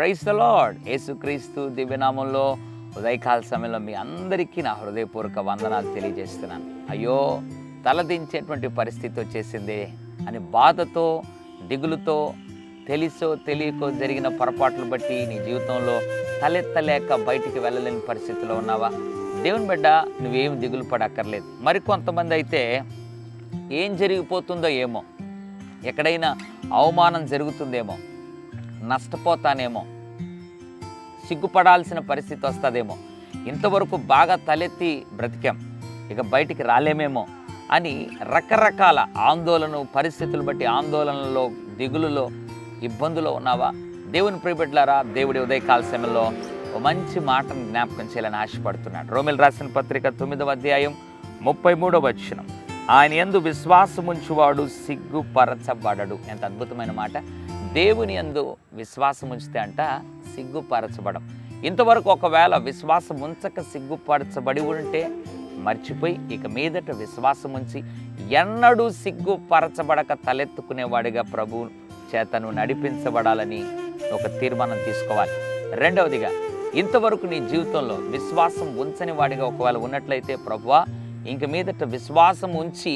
Praise the lord. యేసుక్రీస్తు దివ్యనామంలో ఉదయకాల సమయంలో మీ అందరికీ నా హృదయపూర్వక వందనాలు తెలియజేస్తున్నాను. అయ్యో, తలదించేటువంటి పరిస్థితి వచ్చేసిందే అని బాధతో, దిగులుతో, తెలుసో తెలియకో జరిగిన పొరపాట్లు బట్టి నీ జీవితంలో తలెత్తలేక బయటికి వెళ్ళలేని పరిస్థితిలో ఉన్నావా? దేవుని బిడ్డ, నువ్వేం దిగులు పడక్కర్లేదు. మరికొంతమంది అయితే ఏం జరిగిపోతుందో ఏమో, ఎక్కడైనా అవమానం జరుగుతుందేమో, నష్టపోతానేమో, సిగ్గుపడాల్సిన పరిస్థితి వస్తుందేమో, ఇంతవరకు బాగా తలెత్తి బ్రతికాం, ఇక బయటికి రాలేమేమో అని రకరకాల ఆందోళన, పరిస్థితులు బట్టి ఆందోళనలో, దిగులులో, ఇబ్బందులో ఉన్నావా? దేవుని ప్రియబిడ్డలారా, దేవుడి ఉదయకాల సమయంలో ఓ మంచి మాటను జ్ఞాపకం చేయాలని ఆశపడుతున్నాడు. రోమీయులకు రాసిన పత్రిక 9వ అధ్యాయం 33వ వచనం, ఆయన యందు విశ్వాసముంచువాడు సిగ్గుపరచబడడు. ఎంత అద్భుతమైన మాట. దేవుని యందు విశ్వాసం ఉంచితే అంట సిగ్గుపరచబడం. ఇంతవరకు ఒకవేళ విశ్వాసం ఉంచక సిగ్గుపరచబడి ఉంటే మర్చిపోయి ఇక మీదట విశ్వాసం ఉంచి ఎన్నడూ సిగ్గుపరచబడక తలెత్తుకునేవాడిగా ప్రభు చేతను నడిపించబడాలని ఒక తీర్మానం తీసుకోవాలి. రెండవదిగా, ఇంతవరకు నీ జీవితంలో విశ్వాసం ఉంచని వాడిగా ఒకవేళ ఉన్నట్లయితే, ప్రభువా ఇంక మీదట విశ్వాసం ఉంచి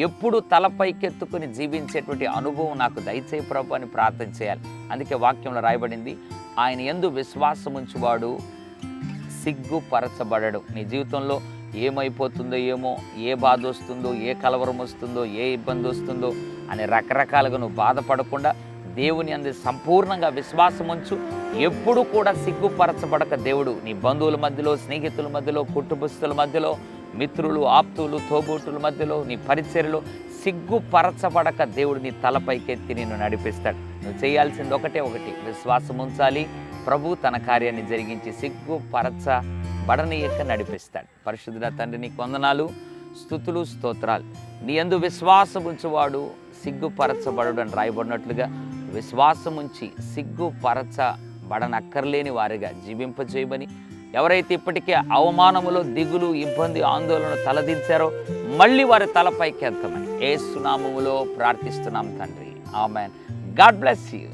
ఎప్పుడు తలపైకెత్తుకుని జీవించేటువంటి అనుభవం నాకు దయచేయి ప్రభు అని ప్రార్థన చేయాలి. అందుకే వాక్యంలో రాయబడింది, ఆయన యందు విశ్వాసం ఉంచువాడు సిగ్గుపరచబడడు. నీ జీవితంలో ఏమైపోతుందో ఏమో, ఏ బాధ వస్తుందో, ఏ కలవరం వస్తుందో, ఏ ఇబ్బంది వస్తుందో అని రకరకాలుగా నువ్వు బాధపడకుండా దేవుని యందు సంపూర్ణంగా విశ్వాసం ఉంచు. ఎప్పుడు కూడా సిగ్గుపరచబడక దేవుడు నీ బంధువుల మధ్యలో, స్నేహితుల మధ్యలో, కుటుంబస్తుల మధ్యలో, మిత్రులు, ఆప్తులు, తోబూటుల మధ్యలో, నీ పరిచర్యలో సిగ్గుపరచబడక దేవుడు నీ తలపైకెత్తి నిన్ను నడిపిస్తాడు. నువ్వు చేయాల్సింది ఒకటి, విశ్వాసం ఉంచాలి. ప్రభు తన కార్యాన్ని జరిగించి సిగ్గుపరచబడనీయక నడిపిస్తాడు. పరిశుద్ధుడా తండ్రి, నీకు వందనాలు, స్తుతులు, స్తోత్రాలు. నీ యందు విశ్వాసం ఉంచువాడు సిగ్గుపరచబడు అని రాయబడినట్లుగా విశ్వాసం ఉంచి సిగ్గుపరచబడనక్కర్లేని వారిగా జీవింపజేయమని, ఎవరైతే ఇప్పటికే అవమానములో, దిగులు, ఇబ్బంది, ఆందోళన తలదించారో మళ్ళీ వారి తలపైకి ఎత్తమని యేసు నామములో ప్రార్థిస్తున్నాం తండ్రి. ఆమేన్. God bless you.